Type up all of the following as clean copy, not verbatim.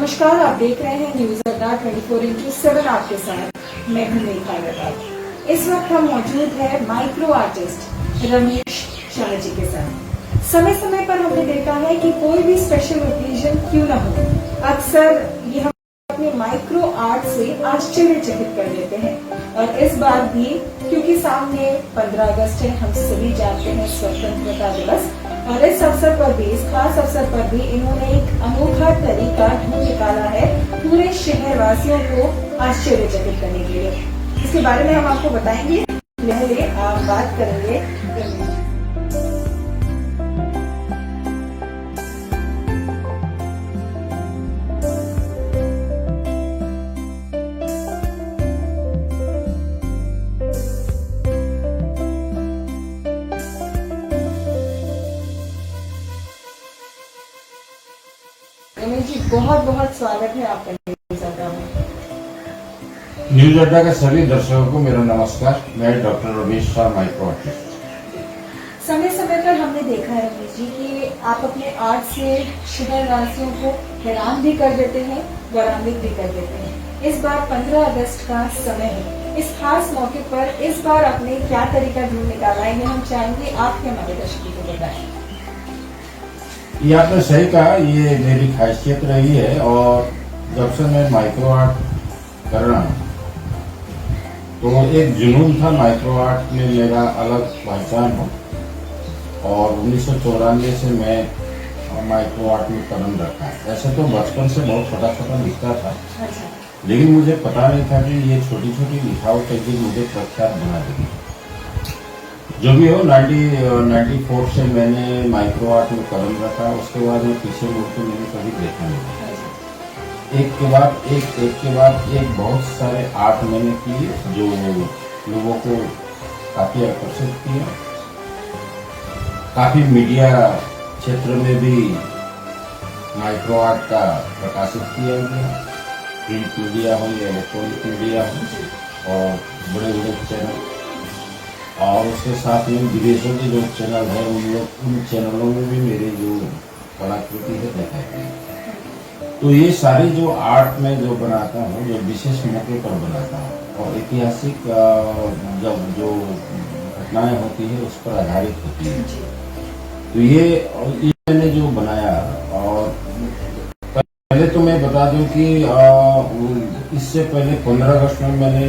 नमस्कार, आप देख रहे हैं न्यूज अड्डा 24/7 आपके साथ मैं हूं मेघा अग्रवाल। इस वक्त हम मौजूद है माइक्रो आर्टिस्ट रमेश शाह जी के साथ। समय समय पर हमने देखा है कि कोई भी स्पेशल ओकेजन क्यों न हो, अक्सर ये हम अपने माइक्रो आर्ट से आश्चर्यचकित कर देते हैं। और इस बार भी क्योंकि सामने 15 अगस्त है, हम सभी जानते हैं स्वतंत्रता दिवस, और इस अवसर पर भी, इस खास अवसर पर भी इन्होंने एक अनोखा तरीका ढूंढ निकाला है पूरे शहरवासियों को आश्चर्यचकित करने के लिए। इसके बारे में हम आपको बताएंगे। पहले आप बात करेंगे रमेश जी, बहुत बहुत स्वागत है आपका न्यूज अड्डा में। न्यूज अड्डा के सभी दर्शकों को मेरा नमस्कार। मैं doctor Ramesh Shah, micro artist. समय समय पर हमने देखा है रमेश जी कि आप अपने आर्ट से शहरवासियों को हैरान भी कर देते हैं, गौरवान्वित भी कर देते हैं। इस बार 15 अगस्त का समय है, इस खास मौके पर इस बार आपने क्या तरीका ढूंढ निकाला है, हम चाहेंगे आपके हमारे दर्शकों को बताएं। ये आपने सही कहा, ये मेरी खासियत रही है। और जब से मैं माइक्रो आर्ट कर रहा हूँ तो एक जुनून था माइक्रो आर्ट में, मेरा अलग पहचान हो। और 1994 से मैं माइक्रो आर्ट में कदम रखा है। ऐसे तो बचपन से बहुत छोटा छोटा लिखता था, लेकिन मुझे पता नहीं था कि ये छोटी छोटी लिखावट एक दिन मुझे प्रख्यात बना देगी। जो भी हो, 1994 से मैंने माइक्रो आर्ट में कदम रखा। उसके बाद मैं पीछे मुड़ के मैंने कभी देखा नहीं। एक के बाद एक बहुत सारे आर्ट मैंने किए जो लोगों को काफी आकर्षित किया। काफी मीडिया क्षेत्र में भी माइक्रो आर्ट का प्रकाशित किया गया, प्रिंट मीडिया हो या इलेक्ट्रॉनिक मीडिया हो, और बड़े बड़े चैनल। और उसके साथ में विदेशों के जो चैनल है, उन चैनलों में भी मेरी जो कलाकृति है दिखाई गई। तो ये सारी जो आर्ट में जो बनाता हूँ, जो विशेष मौके पर बनाता हूँ, और ऐतिहासिक जब जो घटनाएं होती है उस पर आधारित होती है। तो ये मैंने जो बनाया, और पहले तो मैं बता दूं कि इससे पहले 15 अगस्त में मैंने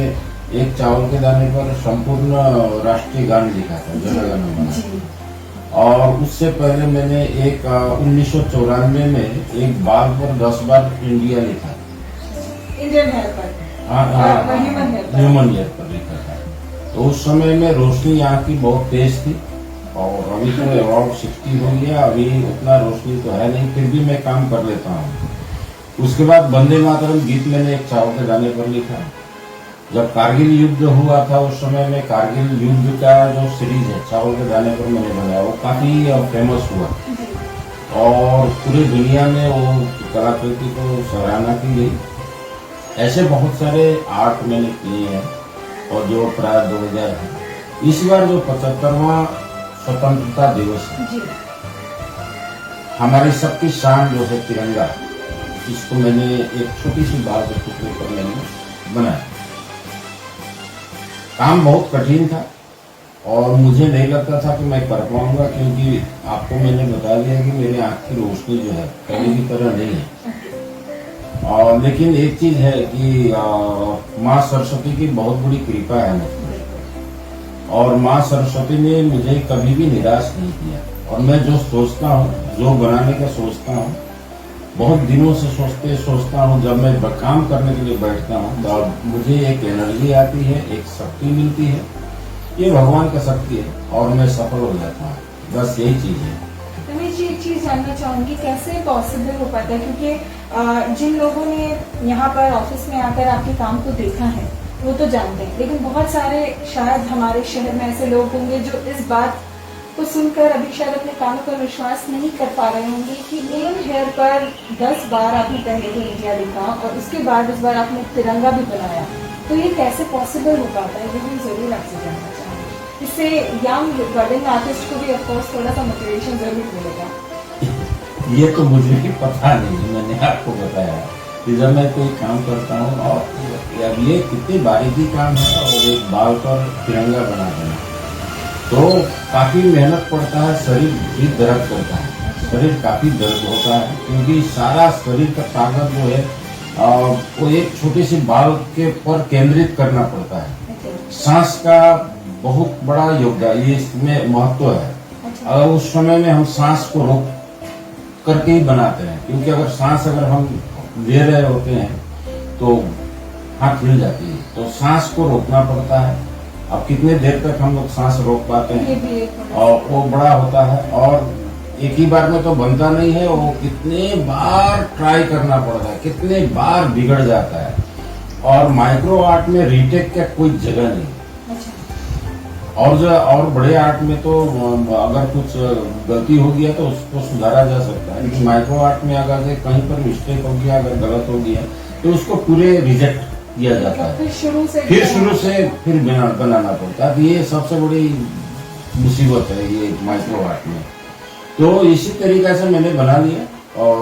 एक चावल के दाने पर संपूर्ण राष्ट्रीय गान लिखा था, जनगण मन। और उससे पहले मैंने एक 1994 में एक बाग पर 10 बार इंडिया लिखा, इंडियन हेयर पर, ह्यूमन हेयर पर लिखा था। तो उस समय में रोशनी यहाँ की बहुत तेज थी, और अभी तो अराउंड 60 हो गया, अभी उतना रोशनी तो है नहीं, फिर भी मैं काम कर लेता हूँ। उसके बाद वंदे मातरम गीत मैंने एक चावल के दाने पर लिखा। जब कारगिल युद्ध हुआ था उस समय में कारगिल युद्ध का जो सीरीज है चावल के दाने पर मैंने बनाया, वो काफी फेमस हुआ, और पूरी दुनिया में वो कलाकृति को सराहना की गई। ऐसे बहुत सारे आर्ट मैंने किए हैं। और जो प्राय 2000 है, इस बार जो 75वां स्वतंत्रता दिवस है, हमारी सबकी शान जो है तिरंगा, इसको मैंने एक छोटी सी बाल के टुकड़े पर मैंने बनाया। काम बहुत कठिन था और मुझे नहीं लगता था कि मैं कर पाऊंगा, क्योंकि आपको मैंने बता दिया कि मेरे आंख की रोशनी जो है पहले की तरह नहीं है। और लेकिन एक चीज है कि माँ सरस्वती की बहुत बड़ी कृपा है मुझ पर, और माँ सरस्वती ने मुझे कभी भी निराश नहीं किया। और मैं जो सोचता हूँ, जो बनाने का सोचता हूँ, बहुत दिनों से सोचता हूँ, जब मैं काम करने के लिए बैठता हूँ तो मुझे एक एनर्जी आती है, एक शक्ति मिलती है। ये भगवान का शक्ति है, और मैं सफल हो जाता हूँ। बस यही चीज है। रमेश जी, एक चीज जानना चाहूंगी, कैसे पॉसिबल हो पाता है, क्योंकि जिन लोगों ने यहाँ पर ऑफिस में आकर आपके काम को देखा है वो तो जानते हैं, लेकिन बहुत सारे शायद हमारे शहर में ऐसे लोग होंगे जो इस बात को सुनकर अभी शायद अपने कानों पर विश्वास नहीं कर पा रहे होंगे कि एक हेयर पर 10 बार आपने पहले तो इंडिया लिखा, और उसके बाद इस बार आपने तिरंगा भी बनाया। तो ये कैसे पॉसिबल हो पाता है, ये हम जरूर आपसे जानना चाहेंगे। इससे यंग बर्डिंग आर्टिस्ट को भी ऑफकोर्स थोड़ा सा मोटिवेशन जरूर मिलेगा। ये तो मुझे भी पता नहीं, मैंने आपको बताया। कि जब मैं कोई काम करता हूँ और अब ये कितनी बारीकी काम है और एक बाल पर तिरंगा बना देना, तो काफी मेहनत पड़ता है, शरीर भी दर्द करता है, शरीर काफी दर्द होता है, क्योंकि सारा शरीर का ताकत जो है वो एक छोटे से बाल के पर केंद्रित करना पड़ता है। सांस का बहुत बड़ा योगदान ये इसमें महत्व है। अगर उस समय में हम सांस को रोक करके ही बनाते हैं, क्योंकि अगर सांस अगर हम ले रहे होते हैं तो हाथ हिल जाती है, तो सांस को रोकना पड़ता है। अब कितने देर तक हम लोग सांस रोक पाते हैं, और वो बड़ा होता है और एक ही बार में तो बनता नहीं है, वो कितने बार ट्राई करना पड़ता है, कितने बार बिगड़ जाता है। और माइक्रो आर्ट में रीटेक का कोई जगह नहीं। और बड़े आर्ट में तो अगर कुछ गलती हो गया तो उसको सुधारा जा सकता है, लेकिन माइक्रो आर्ट में अगर कहीं पर मिस्टेक हो गया, अगर गलत हो गया तो उसको पूरे रिजेक्ट किया जाता है, फिर शुरू से फिर बनाना पड़ता है। ये सबसे बड़ी मुसीबत है ये माइक्रो आर्ट में। तो इसी तरीके से मैंने बना लिया और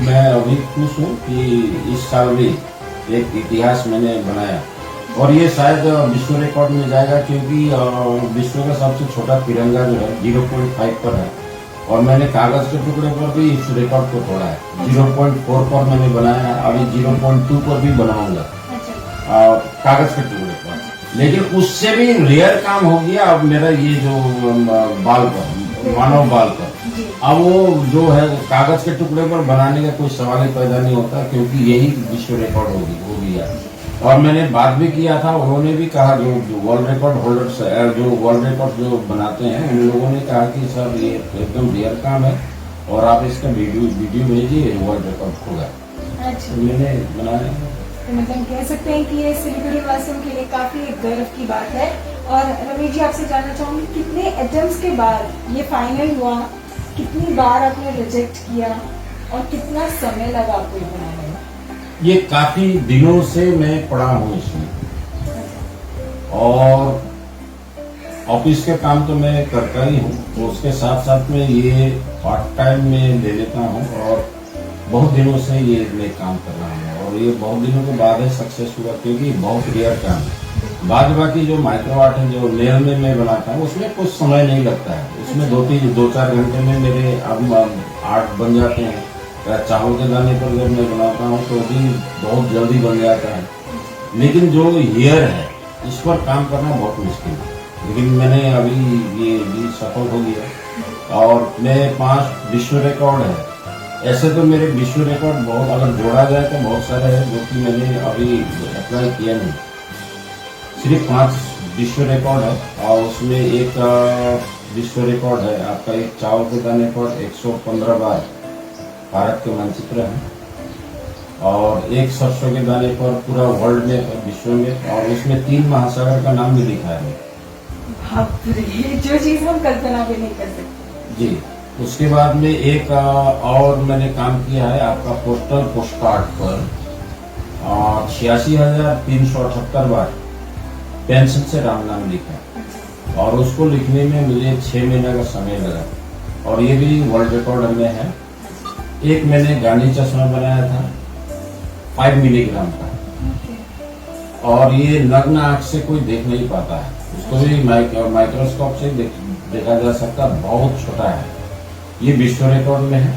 मैं अभी खुश हूँ कि इस साल भी एक इतिहास मैंने बनाया और ये शायद विश्व रिकॉर्ड में जाएगा, क्योंकि विश्व का सबसे छोटा तिरंगा जो है 0.5 पर है और मैंने कागज के टुकड़े पर भी इस रिकॉर्ड को तोड़ा है। 0.4 पर मैंने बनाया है, अभी 0.2 पर भी बनाऊंगा कागज के टुकड़े पर, लेकिन उससे भी रेयर काम हो गया। अब मेरा ये जो बाल पर, मानव बाल पर, अब वो जो है कागज के टुकड़े पर बनाने का कोई सवाल ही पैदा नहीं होता, क्योंकि यही विश्व रिकॉर्ड हो गया। और मैंने बात भी किया था, उन्होंने भी कहा, जो वर्ल्ड रिकॉर्ड होल्डर्स जो वर्ल्ड रिकॉर्ड जो बनाते हैं उन लोगों ने कहा कि सर ये एकदम रेयर काम है और आप इसका वीडियो भेजिए, वर्ल्ड रिकॉर्ड होगा। अच्छा। तो मैंने बनाया। तो मतलब कह सकते हैं कि ये सिलीगुड़ी वासियों के लिए काफी एक गर्व की बात है। और रमेश जी, आपसे जानना चाहूंगी, कितने अटेम्प्ट्स के बाद ये फाइनल हुआ, कितनी बार आपने रिजेक्ट किया और कितना समय लगा आपको बनाने में? ये काफी दिनों से मैं पढ़ा हूँ इसमें, और ऑफिस के काम तो मैं करता ही हूँ, तो उसके साथ साथ में ये पार्ट टाइम में ले लेता हूँ और बहुत दिनों से ये मैं काम कर रहा हूँ और ये बहुत दिनों के बाद है सक्सेस हुआ, क्योंकि बहुत रेयर काम है। बाद बाकी जो माइक्रो आर्ट है जो नेल में मैं बनाता हूँ उसमें कुछ समय नहीं लगता है, उसमें 2-4 घंटे में मेरे अब आर्ट बन जाते हैं। चावल के दाने पर जब मैं बनाता हूँ तो भी बहुत जल्दी बन जाता है, लेकिन जो हेयर है इस पर काम करना बहुत मुश्किल है। लेकिन मैंने अभी ये भी सफल हो गया और मेरे 5 विश्व रिकॉर्ड है। ऐसे तो मेरे विश्व रिकॉर्ड बहुत, अगर जोड़ा जाए तो बहुत सारे हैं, जो कि मैंने अभी अप्लाई किया नहीं। सिर्फ 5 विश्व रिकॉर्ड है और उसमें एक विश्व रिकॉर्ड है आपका, एक चावल के दाने पर 115 बार भारत के मानचित्र है और एक सरसों के दाने पर पूरा वर्ल्ड में, विश्व में, और उसमें 3 महासागर का नाम भी लिखा है। जो चीज हम कल्पना भी नहीं कर सकते। जी। उसके बाद में एक और मैंने काम किया है आपका पोस्टल पोस्टकार्ड पर 86,378 बार पेंसिल से राम नाम लिखा और उसको लिखने में मुझे 6 महीने का समय लगा और ये भी वर्ल्ड रिकॉर्ड में है। एक मैंने गांधी चश्मा बनाया था 5 मिलीग्राम का, और ये नग्न आंख से कोई देख नहीं पाता है, उसको भी माइक्रोस्कोप से देखा जा सकता, बहुत छोटा है। ये विश्व रिकॉर्ड में है।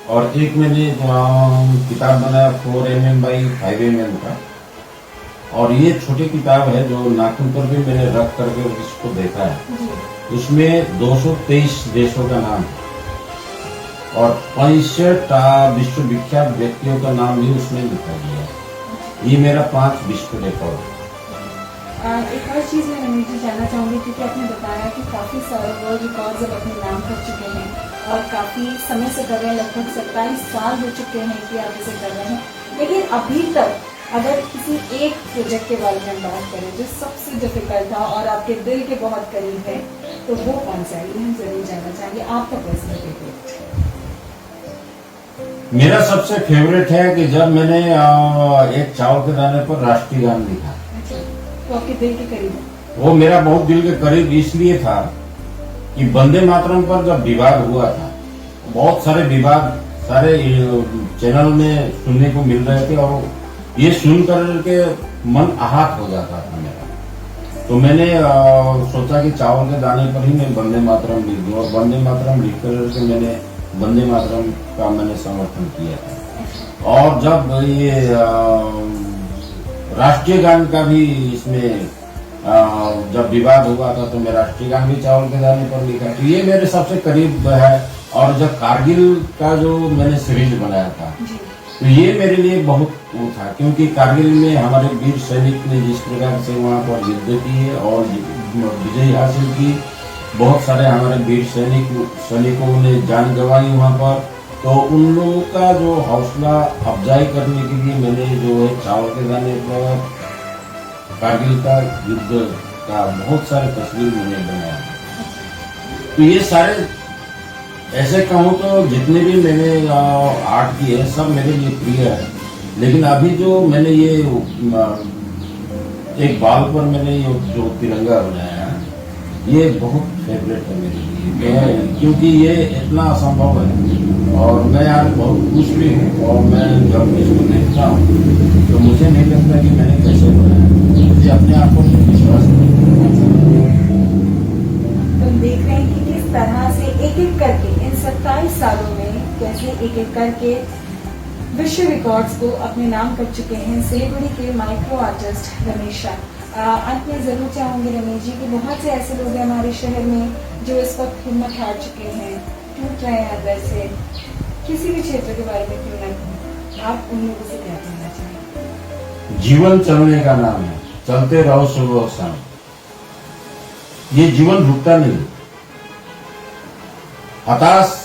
और एक मैंने किताब बनाया 4 mm by 5 mm का, और ये छोटी किताब है जो नाखून पर भी मैंने रख करके इसको देखा है। उसमें 223 देशों का नाम है और 65 विश्वविख्यात व्यक्तियों का नाम भी उसमें लिखा गया है। ये मेरा 5 विश्व रिकॉर्ड। एक और चीज मैं रमेश जी जानना चाहूंगी, क्योंकि आपने बताया कि काफी सारे वर्ल्ड रिकॉर्ड्स अब अपने नाम कर चुके हैं और काफी समय से कर रहे हैं, लगभग 27 साल हो चुके हैं कि आप इसे कर रहे हैं, लेकिन अभी तक अगर किसी एक प्रोजेक्ट के बारे में बात करें जो सबसे डिफिकल्ट था और आपके दिल के बहुत करीब है, तो वो कौन सा है? हम जरूर जानना चाहेंगे आपका पर्सनल फेवरेट। मेरा सबसे फेवरेट है कि जब मैंने एक चावल के दाने पर राष्ट्रीय गान लिखा। तो आपके दिल के करीब है? वो मेरा बहुत दिल के करीब इसलिए था कि वंदे मातरम पर जब विवाद हुआ था, बहुत सारे विवाद सारे चैनल में सुनने को मिल रहे थे और ये सुन कर के मन आहत हो जाता था मेरा। तो मैंने सोचा कि चावल के दाने पर ही मैं वंदे मातरम लिख दूं और वंदे मातरम लिख कर मैंने वंदे मातरम का मैंने समर्थन किया था। और जब ये राष्ट्रीय गान का भी इसमें जब विवाद हुआ था तो मैं राष्ट्रीय गान भी चावल के दाने पर लिखा। तो ये मेरे सबसे करीब है। और जब कारगिल का जो मैंने सीरीज बनाया था तो ये मेरे लिए बहुत वो था, क्योंकि कारगिल में हमारे वीर सैनिक ने जिस प्रकार से वहाँ पर युद्ध किए और विजय हासिल की, बहुत सारे हमारे वीर सैनिकों ने जान गंवाई वहाँ पर। तो उन लोगों का जो हौसला अफजाई करने के लिए मैंने जो है चावल के दाने पर कारगिल का युद्ध का बहुत सारे तस्वीर मैंने बनाया। तो ये सारे ऐसे कहूँ तो जितने भी मैंने आर्ट की है सब मेरे लिए प्रिय है। लेकिन अभी जो मैंने ये एक बाल पर मैंने ये जो तिरंगा बनाया है ये बहुत फेवरेट है मेरे लिए, क्योंकि ये इतना असंभव है और मैं आज बहुत खुश भी हूँ। और मैं जब इसको देखता हूँ तो मुझे नहीं लगता कि मैंने कैसे बनाया, मुझे अपने आप को विश्वास नहीं। तुम देख रहे हैं कि किस तरह से एक एक करके इन 27 सालों में कैसे एक एक करके विश्व रिकॉर्ड्स को अपने नाम कर चुके हैं सिलीगुड़ी के माइक्रो आर्टिस्ट रमेश शाह। अंत में जरूर चाहूंगी रमेश जी कि बहुत से ऐसे लोग हैं हमारे शहर में जो इस वक्त हिम्मत हार चुके हैं, टूट रहे हैं अंदर से, किसी भी क्षेत्र के बारे में क्यों ना कहें, आप उन लोगों से क्या कहना चाहेंगे? जीवन चलने का नाम है, चलते रहो सुबह शाम। ये जीवन रुकता नहीं। हताश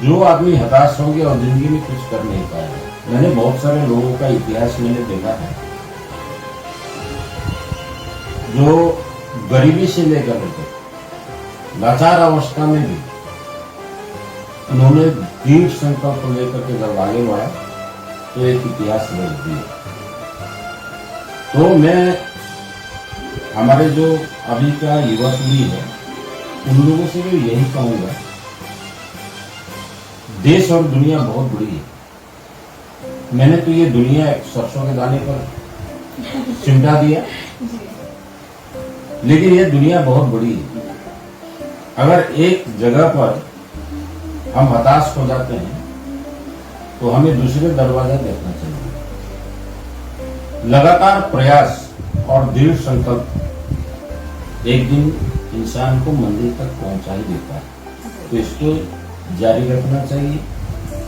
जो आदमी हताश हो गया और जिंदगी में कुछ कर नहीं पाएगा। मैंने बहुत सारे लोगों का इतिहास मैंने देखा है जो गरीबी से लेकर के लाचार अवस्था में भी उन्होंने दृढ़ संकल्प लेकर के जब आगे बढ़ा तो एक इतिहास रच दिया। तो मैं हमारे जो अभी का युवा पीढ़ी है उन लोगों से भी यही कहूंगा, देश और दुनिया बहुत बड़ी है। मैंने तो ये दुनिया एक सरसों के दाने पर सिमटा दिया, लेकिन ये दुनिया बहुत बड़ी है। अगर एक जगह पर हम हताश हो जाते हैं तो हमें दूसरे दरवाजा देखना चाहिए। लगातार प्रयास और दृढ़ संकल्प एक दिन इंसान को मंजिल तक पहुंचा ही देता है। तो इसको जारी रखना चाहिए।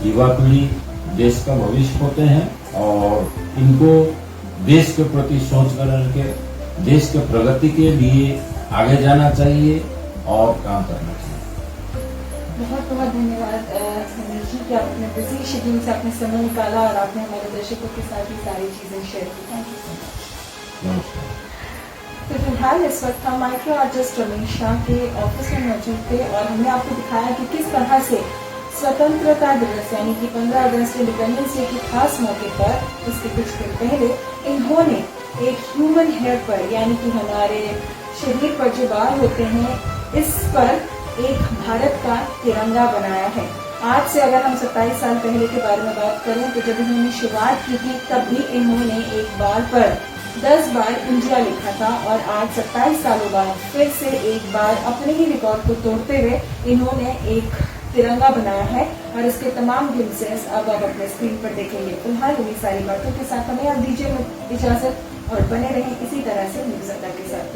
युवा पीढ़ी देश का भविष्य होते हैं और इनको देश के प्रति सोच करके देश के प्रगति के लिए आगे जाना चाहिए और काम करना चाहिए। बहुत बहुत धन्यवाद रमेश जी कि आपने बिजी शेड्यूल से अपने समय निकाला और आपने हमारे दर्शकों के साथ ही सारी चीजें शेयर की। Thank you so much. नमस्कार। तो फिलहाल इस वक्त हम माइक्रो आर्टिस्ट रमेश शाह के ऑफिस में मौजूद थे और हमने आपको दिखाया कि किस तरह से स्वतंत्रता दिवस यानी कि 15 अगस्त इंडिपेंडेंस डे के खास मौके पर इसके कुछ दिन पहले इन्होंने एक ह्यूमन हेयर पर यानी कि हमारे शरीर पर जो बाल होते हैं इस पर एक भारत का तिरंगा बनाया है। आज से अगर हम 27 साल पहले के बारे में बात करें तो जब इन्होंने शुरुआत की थी तब भी इन्होंने एक बाल पर 10 बार इंडिया लिखा था और आज 27 सालों बाद फिर से एक बार अपने ही रिकॉर्ड को तोड़ते हुए इन्होंने एक तिरंगा बनाया है और इसके तमाम ग्लिम्सेस अब आप अपने स्क्रीन पर देखेंगे। फिलहाल इन्हीं सारी बातों के साथ हमें आप दीजिए इजाजत और बने रहें इसी तरह से न्यूज़ अड्डा के साथ।